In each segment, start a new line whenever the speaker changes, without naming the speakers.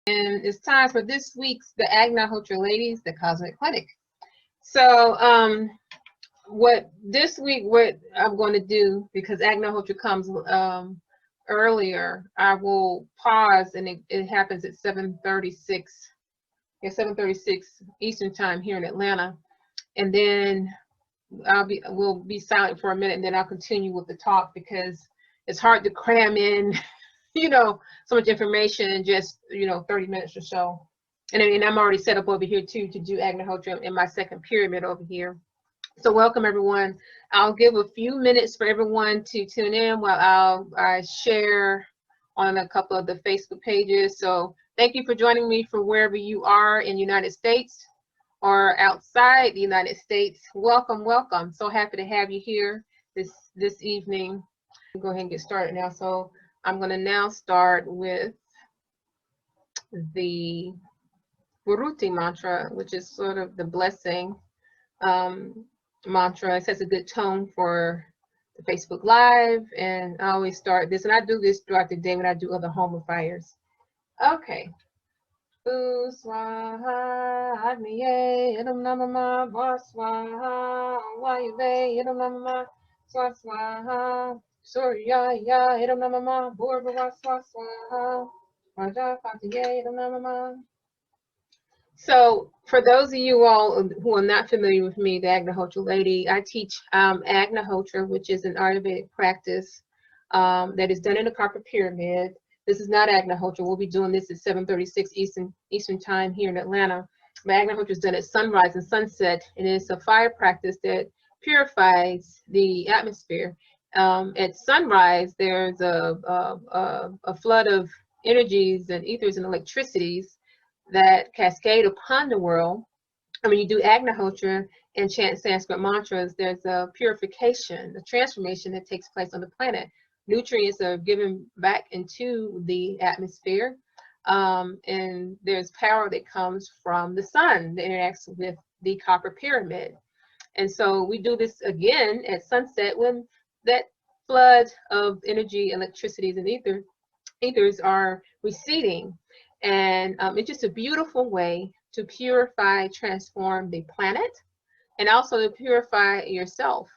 And it's time for this week's the Agnihotra Ladies, the Cosmic Clinic. So what I'm going to do, because Agnihotra comes earlier, I will pause, and it happens at 7:36. Yeah, 7:36 Eastern time here in Atlanta, and then we'll be silent for a minute, and then I'll continue with the talk, because it's hard to cram in so much information in just 30 minutes or so. And I'm already set up over here too to do Agnihotra in my second pyramid over here. So welcome everyone. I'll give a few minutes for everyone to tune in while I share on a couple of the Facebook pages. So thank you for joining me from wherever you are in the United States or outside the United States. Welcome, welcome. So happy to have you here this evening. Go ahead and get started now. So I'm going to now start with the Viruti mantra, which is sort of the blessing mantra. It sets a good tone for the Facebook Live, and I always start this, and I do this throughout the day when I do other homifiers. Okay. Swaha Agniye Idam Namama Swaha Vayave Idam Namama Swaha Surya Ya Idam Namama Bhurva Swaha Raja Fatiye Idam Namama. So for those of you all who are not familiar with me, the Agnihotra Lady, I teach Agnihotra, which is an Ayurvedic practice that is done in a copper pyramid. This is not Agnihotra. We'll be doing this at 7:36 Eastern time here in Atlanta. But Agnihotra is done at sunrise and sunset, and it's a fire practice that purifies the atmosphere. At sunrise, there's a flood of energies and ethers and electricities that cascade upon the world. And when you do Agnihotra and chant Sanskrit mantras, there's a purification, a transformation that takes place on the planet. Nutrients are given back into the atmosphere, and there's power that comes from the sun that interacts with the copper pyramid. And so we do this again at sunset when that flood of energy, electricities, and ethers are receding. And it's just a beautiful way to purify, transform the planet, and also to purify yourself.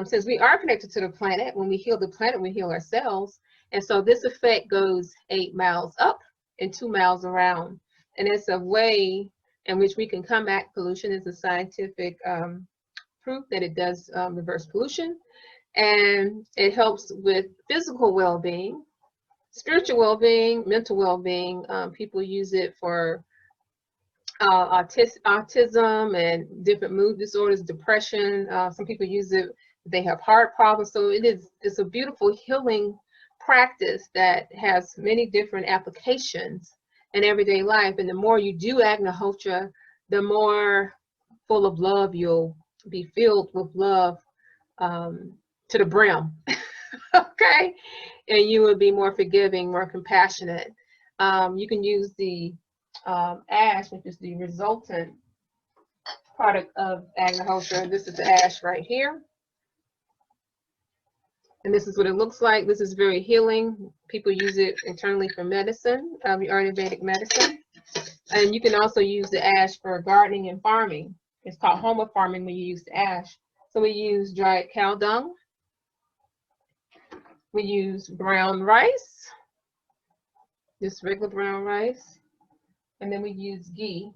Since we are connected to the planet, when we heal the planet, we heal ourselves. And so this effect goes 8 miles up and 2 miles around. And it's a way in which we can combat pollution. It's a scientific proof that it does reverse pollution. And it helps with physical well-being, spiritual well-being, mental well-being. People use it for autism and different mood disorders, depression. Some people use it, they have heart problems. So it's a beautiful healing practice that has many different applications in everyday life. And the more you do Agnihotra, the more full of love you'll be, filled with love to the brim. Okay, and you will be more forgiving, more compassionate. You can use the ash, which is the resultant product of Agnihotra. This is the ash right here. And this is what it looks like. This is very healing. People use it internally for medicine, Ayurvedic medicine. And you can also use the ash for gardening and farming. It's called homa farming when you use the ash. So we use dried cow dung. We use brown rice, just regular brown rice. And then we use ghee,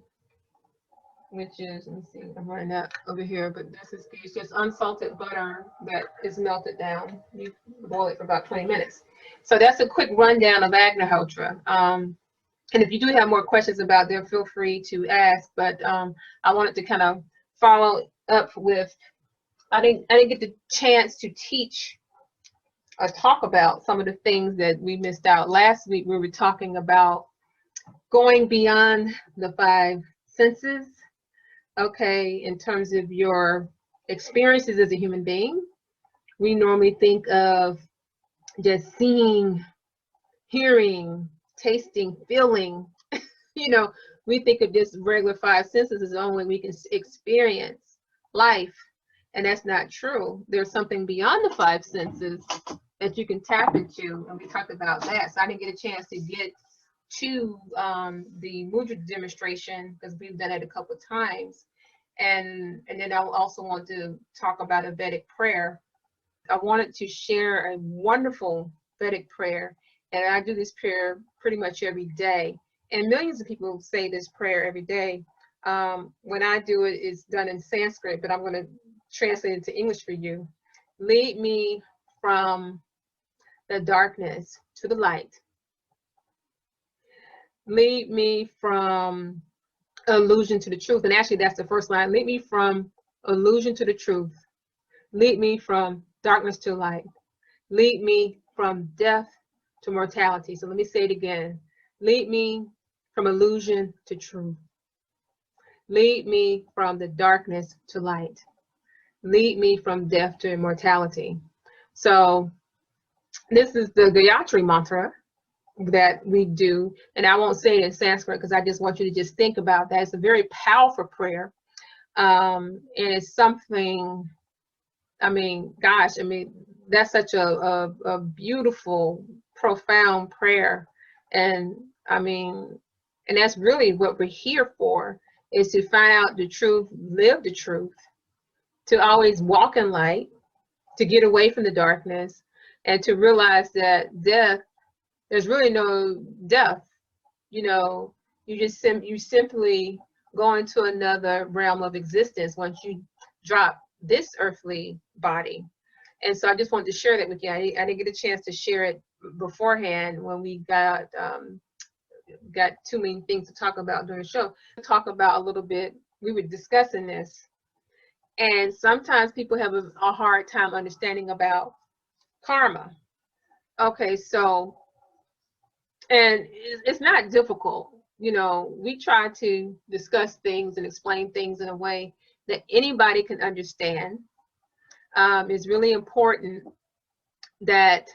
which is, let me see, I'm running out over here, but this is ghee. It's just unsalted butter that is melted down. You boil it for about 20 minutes. So that's a quick rundown of Agnihotra. And if you do have more questions about there, feel free to ask. But I wanted to kind of follow up with, I didn't get the chance to teach or talk about some of the things that we missed out. Last week we were talking about going beyond the 5 senses, okay, in terms of your experiences as a human being. We normally think of just seeing, hearing, tasting, feeling. We think of just regular 5 senses as the only way we can experience life, and that's not true. There's something beyond the 5 senses that you can tap into, and we talked about that. So I didn't get a chance to get to the mudra demonstration, because we've done it a couple of times. And then I also want to talk about a Vedic prayer. I wanted to share a wonderful Vedic prayer, and I do this prayer pretty much every day. And millions of people say this prayer every day. When I do it, it's done in Sanskrit, but I'm going to translate it into English for you. Lead me from the darkness to the light. Lead me from illusion to the truth. And actually, that's the first line. Lead me from illusion to the truth. Lead me from darkness to light. Lead me from death to mortality. So let me say it again. Lead me from illusion to truth. Lead me from the darkness to light. Lead me from death to immortality. So this is the Gayatri Mantra that we do, and I won't say it in Sanskrit because I just want you to just think about that. It's a very powerful prayer, and it's something, I mean, gosh, I mean, that's such a beautiful, profound prayer. And I mean, and that's really what we're here for, is to find out the truth, live the truth, to always walk in light, to get away from the darkness, and to realize that death, there's really no death. You know, you simply go into another realm of existence once you drop this earthly body. And so I just wanted to share that with you. I didn't get a chance to share it beforehand when we got too many things to talk about during the show. Talk about a little bit, we were discussing this, and sometimes people have a hard time understanding about karma. Okay, so, and it's not difficult. You know, we try to discuss things and explain things in a way that anybody can understand. It's really important that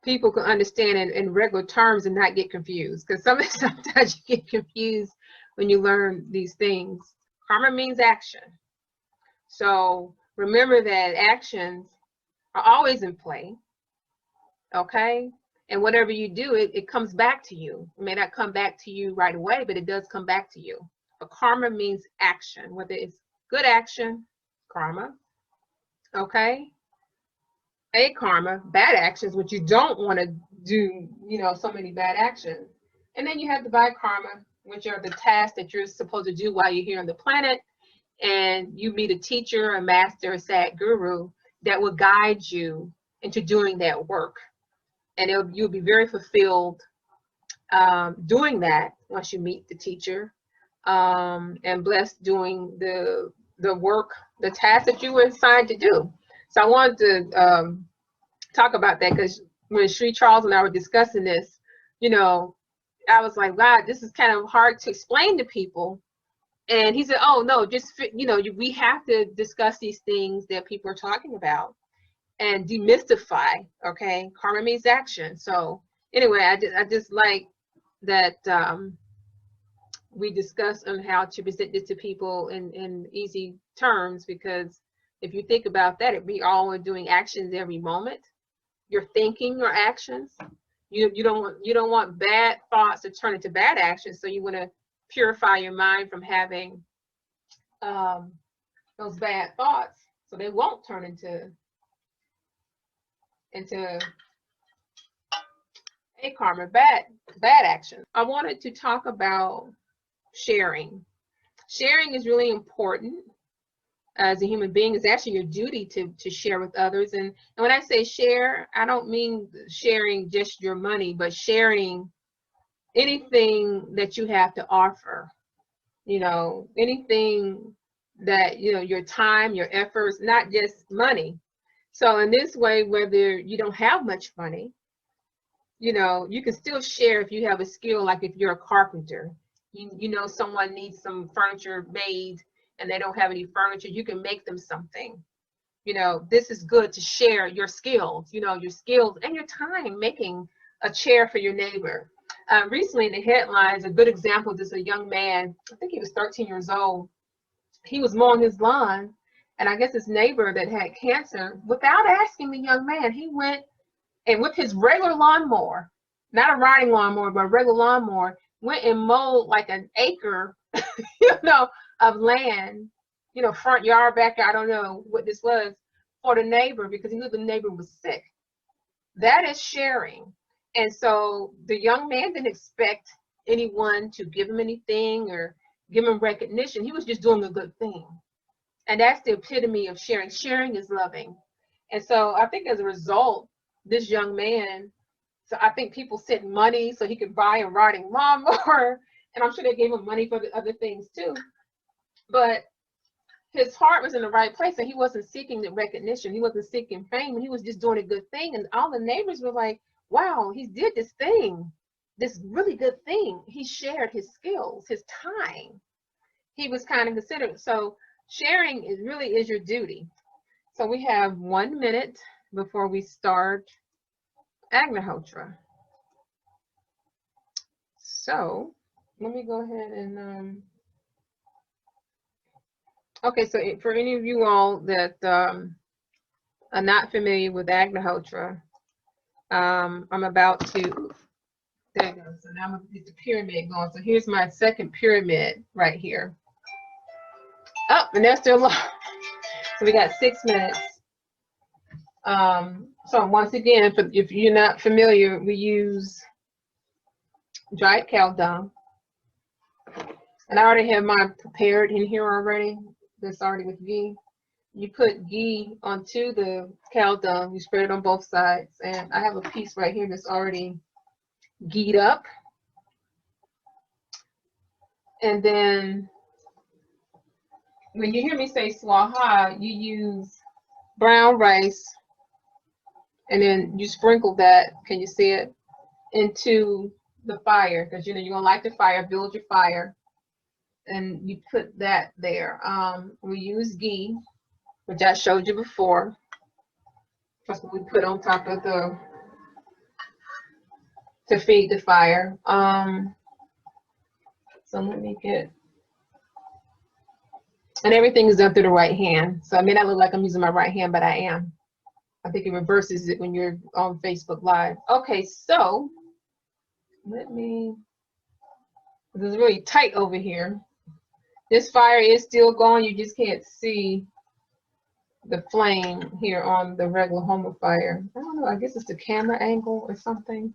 people can understand in regular terms and not get confused, because sometimes you get confused when you learn these things. Karma means action. So remember that actions are always in play, okay? And whatever you do, it comes back to you. It may not come back to you right away, but it does come back to you. But karma means action, whether it's good action, karma, okay? A karma, bad actions, which you don't want to do, you know, so many bad actions. And then you have the bad karma, which are the tasks that you're supposed to do while you're here on the planet. And you meet a teacher, a master, a sad guru that will guide you into doing that work. And you'll be very fulfilled doing that once you meet the teacher, and blessed doing the work, the task that you were assigned to do. So I wanted to talk about that, because when Sri Charles and I were discussing this, you know, I was like, wow, this is kind of hard to explain to people. And he said, oh, no, just, you know, we have to discuss these things that people are talking about and demystify, okay? Karma means action. So anyway, I just like that we discuss on how to present this to people in easy terms, because if you think about that, we all are doing actions every moment. You're thinking your actions. You don't want bad thoughts to turn into bad actions. So you want to purify your mind from having those bad thoughts, so they won't turn into a karma, bad action. I wanted to talk about sharing. Sharing is really important. As a human being, it's actually your duty to share with others. And when I say share, I don't mean sharing just your money, but sharing anything that you have to offer. You know, anything that, you know, your time, your efforts, not just money. So in this way, whether you don't have much money, you know, you can still share if you have a skill. Like if you're a carpenter, you know someone needs some furniture made and they don't have any furniture, you can make them something. You know, this is good to share your skills, you know, your skills and your time making a chair for your neighbor. Recently in the headlines, a good example is a young man, I think he was 13 years old. He was mowing his lawn, and I guess his neighbor that had cancer, without asking the young man, he went and with his regular lawnmower, not a riding lawnmower, but a regular lawnmower, went and mowed like an acre, you know, of land, you know, front yard, backyard, I don't know what this was, for the neighbor because he knew the neighbor was sick. That is sharing. And so the young man didn't expect anyone to give him anything or give him recognition. He was just doing a good thing. And that's the epitome of sharing. Sharing is loving. And so I think as a result, this young man, so I think people sent money so he could buy a riding lawnmower. And I'm sure they gave him money for the other things too. But his heart was in the right place and he wasn't seeking the recognition. He wasn't seeking fame, and he was just doing a good thing. And all the neighbors were like, wow, he did this thing, this really good thing. He shared his skills, his time. He was kind of considered. So sharing is really is your duty. So we have 1 minute before we start Agnihotra. So let me go ahead and okay, so for any of you all that are not familiar with Agnihotra, I'm about to, there it goes. So now I'm going to get the pyramid going. So here's my second pyramid right here. Oh, and they're still long. So we got 6 minutes. So once again, if you're not familiar, we use dried cow dung. And I already have mine prepared in here already. This already with ghee. You put ghee onto the cow dung. You spread it on both sides. And I have a piece right here that's already gheed up. And then when you hear me say swaha, you use brown rice. And then you sprinkle that, can you see it, into the fire. Because you know you're going to light the fire, build your fire. And you put that there. We use ghee, which I showed you before. That's what we put on top of to feed the fire. So let me get, and everything is done through the right hand. So I may not look like I'm using my right hand, but I am. I think it reverses it when you're on Facebook Live. Okay, so let me, this is really tight over here. This fire is still going. You just can't see the flame here on the regular homo fire. I don't know, I guess it's the camera angle or something.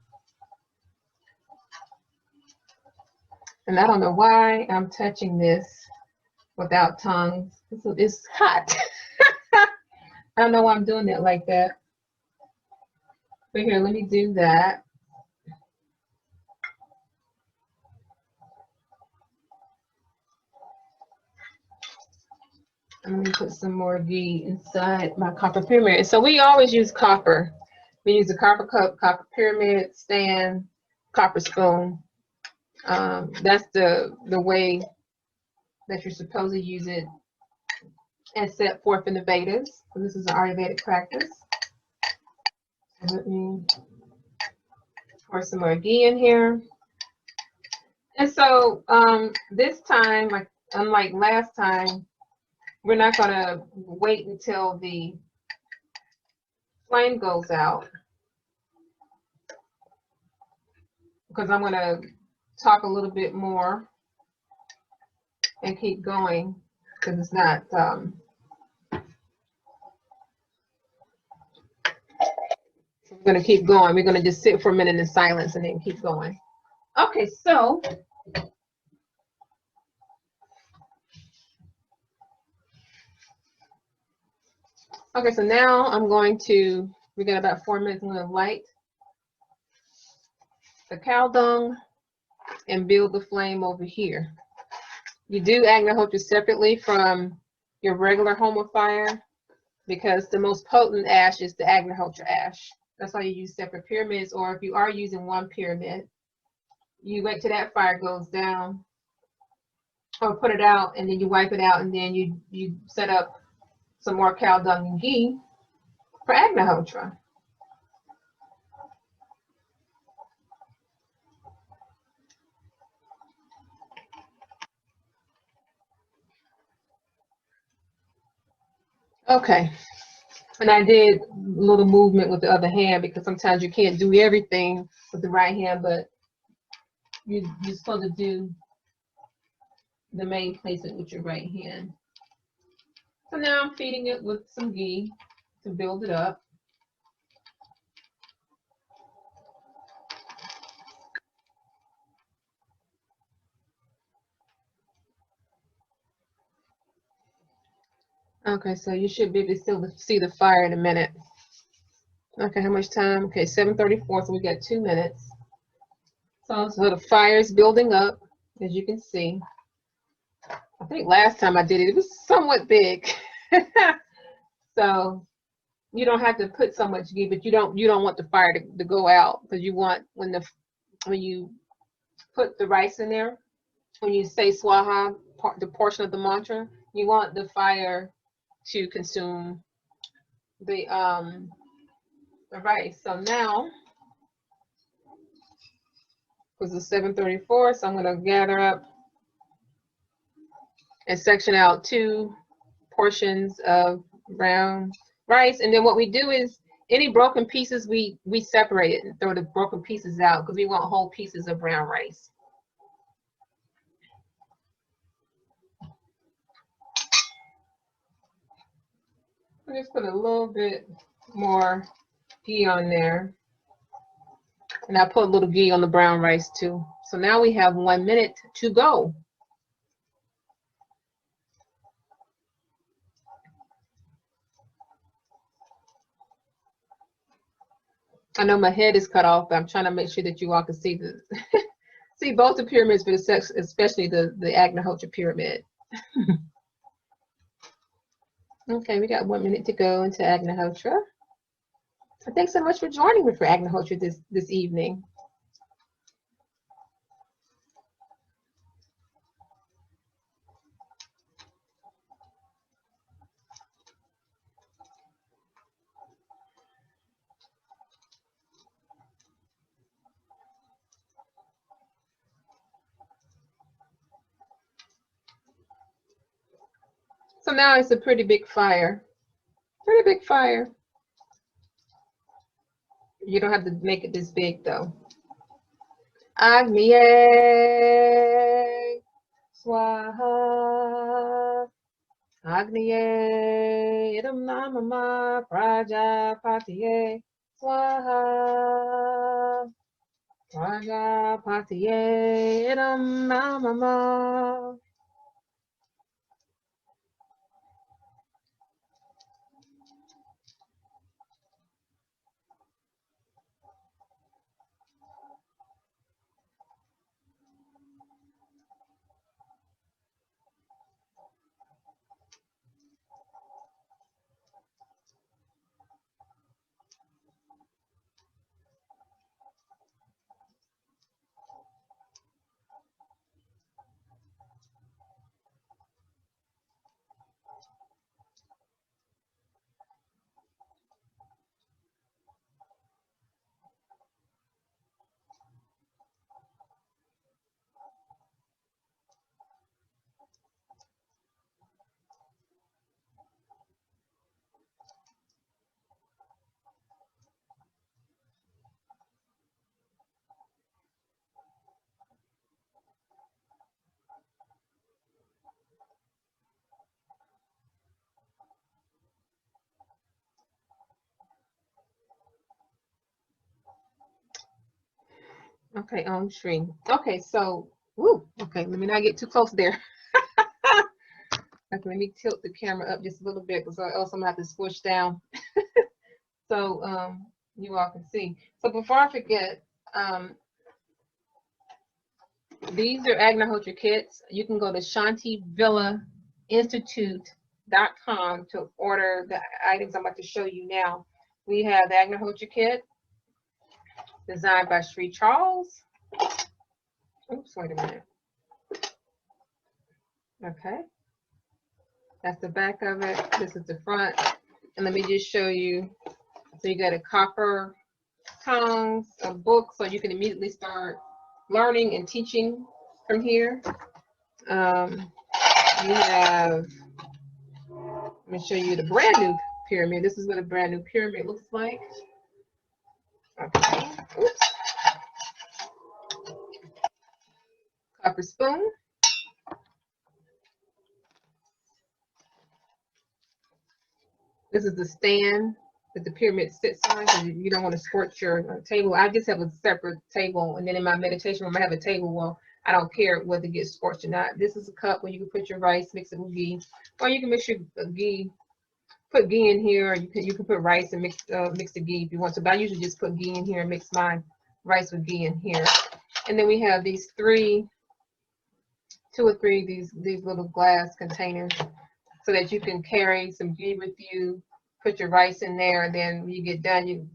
And I don't know why I'm touching this without tongues. It's hot. I don't know why I'm doing it like that. But here, let me do that. I'm going to put some more ghee inside my copper pyramid. So we always use copper. We use a copper cup, copper pyramid, stand, copper spoon. That's the way that you're supposed to use it as set forth in the Vedas. So this is an Ayurvedic practice. So let me pour some more ghee in here. And so this time, like unlike last time, we're not going to wait until the flame goes out, because I'm going to talk a little bit more and keep going, because it's not we're going to keep going. We're going to just sit for a minute in silence and then keep going. Okay, so so now I'm going to, we got about 4 minutes. I'm going to light the cow dung and build the flame over here. You do Agnihotra separately from your regular homo fire, because the most potent ash is the Agnihotra ash. That's why you use separate pyramids, or if you are using one pyramid, you wait till that fire goes down, or put it out, and then you wipe it out, and then you set up some more cow dung and ghee for Agnihotra. Okay, And I did a little movement with the other hand because sometimes you can't do everything with the right hand, but you're supposed to do the main placement with your right hand. So now I'm feeding it with some ghee to build it up. Okay, so you should be able to still see the fire in a minute. Okay, how much time? Okay, 7:34, so we got 2 minutes. So the fire is building up, as you can see. I think last time I did it, it was somewhat big. So you don't have to put so much ghee, but you don't want the fire to go out, because you want when you put the rice in there, when you say swaha, the portion of the mantra, you want the fire to consume the rice. So now, because it's 7:34, so I'm going to gather up and section out 2 portions of brown rice, and then what we do is any broken pieces we separate it and throw the broken pieces out, because we want whole pieces of brown rice. I just put a little bit more ghee on there, and I put a little ghee on the brown rice too. So now we have 1 minute to go. I know my head is cut off, but I'm trying to make sure that you all can see the see both the pyramids, but especially the Agnihotra pyramid. Okay, we got 1 minute to go into Agnihotra. Thanks so much for joining me for Agnihotra this evening. So now it's a pretty big fire. Pretty big fire. You don't have to make it this big though. Agniye Swaha. Agniye Idam Namama Prajapatiye Swaha. Prajapatiye Idam Namama. Okay, Shri. Okay, so, woo, okay, let me not get too close there. Okay, let me tilt the camera up just a little bit, because else I'm gonna have to switch down. So you all can see. So before I forget, these are Agnihotra kits. You can go to shantivillainstitute.com to order the items I'm about to show you now. We have the Agnihotra kit designed by Sri Charles. Oops, wait a minute. Okay, that's the back of it. This is the front. And let me just show you. So you got a copper tongs, a book, so you can immediately start learning and teaching from here. You have, let me show you the brand new pyramid. This is what a brand new pyramid looks like. Okay. Oops. Copper spoon. This is the stand that the pyramid sits on, so you don't want to scorch your table. I just have a separate table, and then in my meditation room I have a table. Well, I don't care whether it gets scorched or not. This is a cup where you can put your rice, mix it with ghee, or you can mix your ghee, put ghee in here, or you can put rice and mix the ghee if you want to. But I usually just put ghee in here and mix my rice with ghee in here. And then we have these two or three these little glass containers, so that you can carry some ghee with you, put your rice in there, and then when you get done, you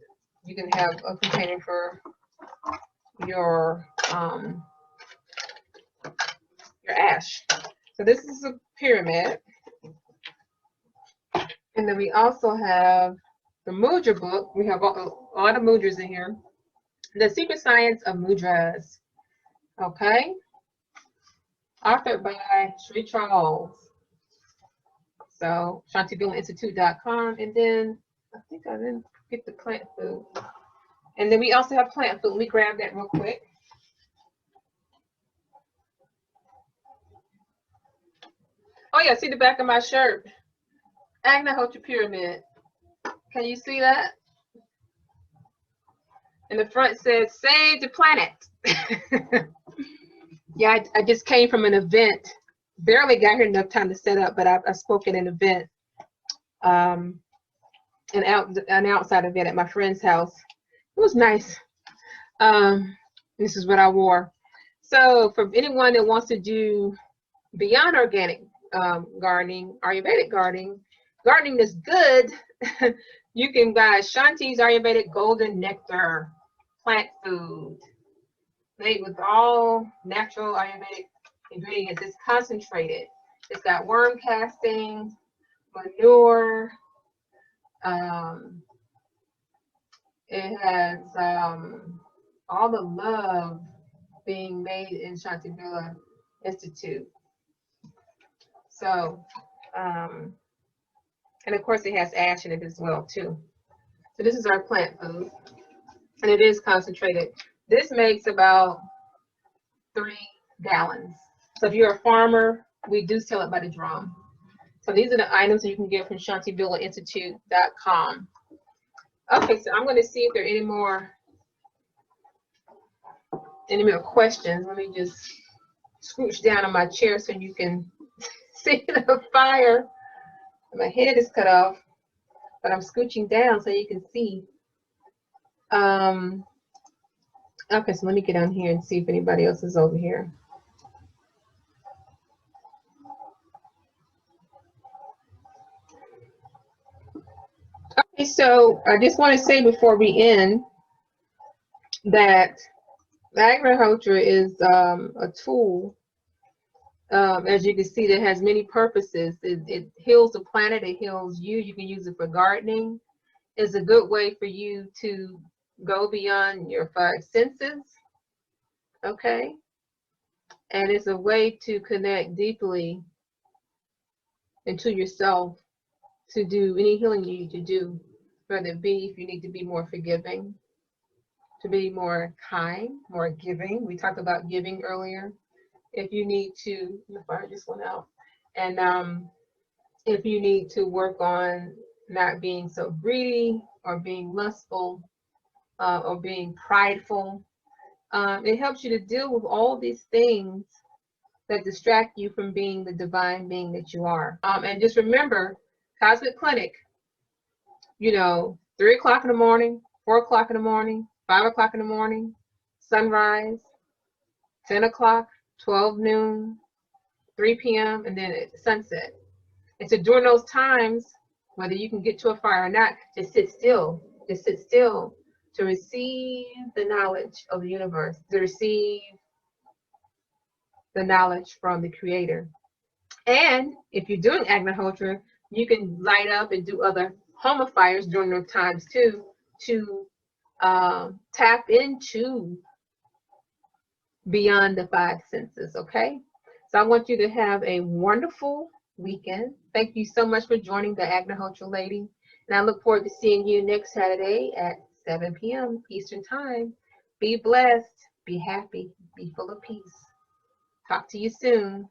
can have a container for your ash. So this is a pyramid. And then we also have the mudra book. We have a lot of mudras in here. The Secret Science of Mudras. Okay. Authored by Sri Charles. So ShantiBillInstitute.com. And then I think I didn't get the plant food. And then we also have plant food. Let me grab that real quick. Oh yeah, see the back of my shirt. Agnihotra pyramid. Can you see that? And the front says, "Save the planet." Yeah, I just came from an event. Barely got here enough time to set up, but I spoke at an event, an outside event at my friend's house. It was nice. This is what I wore. So for anyone that wants to do beyond organic gardening, Ayurvedic gardening is good. You can buy Shanti's Ayurvedic Golden Nectar plant food made with all natural Ayurvedic ingredients. It's concentrated. It's got worm castings, manure. It has all the love being made in Shanti Villa Institute. So, and of course it has ash in it as well too. So this is our plant food, and it is concentrated. This makes about 3 gallons. So if you're a farmer, we do sell it by the drum. So these are the items that you can get from ShantiVillaInstitute.com. Okay, so I'm going to see if there are any more questions. Let me just scooch down on my chair so you can see the fire. My head is cut off, but I'm scooching down so you can see. Okay, so let me get down here and see if anybody else is over here. Okay, so I just want to say before we end that Agnihotra is a tool, as you can see, that has many purposes. It heals the planet, it heals you. You can use it for gardening. It's a good way for you to go beyond your 5 senses, okay? And it's a way to connect deeply into yourself to do any healing you need to do, whether it be if you need to be more forgiving, to be more kind, more giving. We talked about giving earlier. If you need to, the fire just went out. And if you need to work on not being so greedy or being lustful or being prideful, it helps you to deal with all these things that distract you from being the divine being that you are. And just remember, Cosmic Clinic, 3 o'clock in the morning, 4 o'clock in the morning, 5 o'clock in the morning, sunrise, 10 o'clock, 12 noon, 3 p.m., and then at sunset. And so during those times, whether you can get to a fire or not, just sit still to receive the knowledge of the universe, to receive the knowledge from the Creator. And if you're doing Agnihotra, you can light up and do other homa fires during those times too, to tap into beyond the 5 senses, okay? So I want you to have a wonderful weekend. Thank you so much for joining the Agnihotra Lady. And I look forward to seeing you next Saturday at 7 p.m. Eastern Time. Be blessed, be happy, be full of peace. Talk to you soon.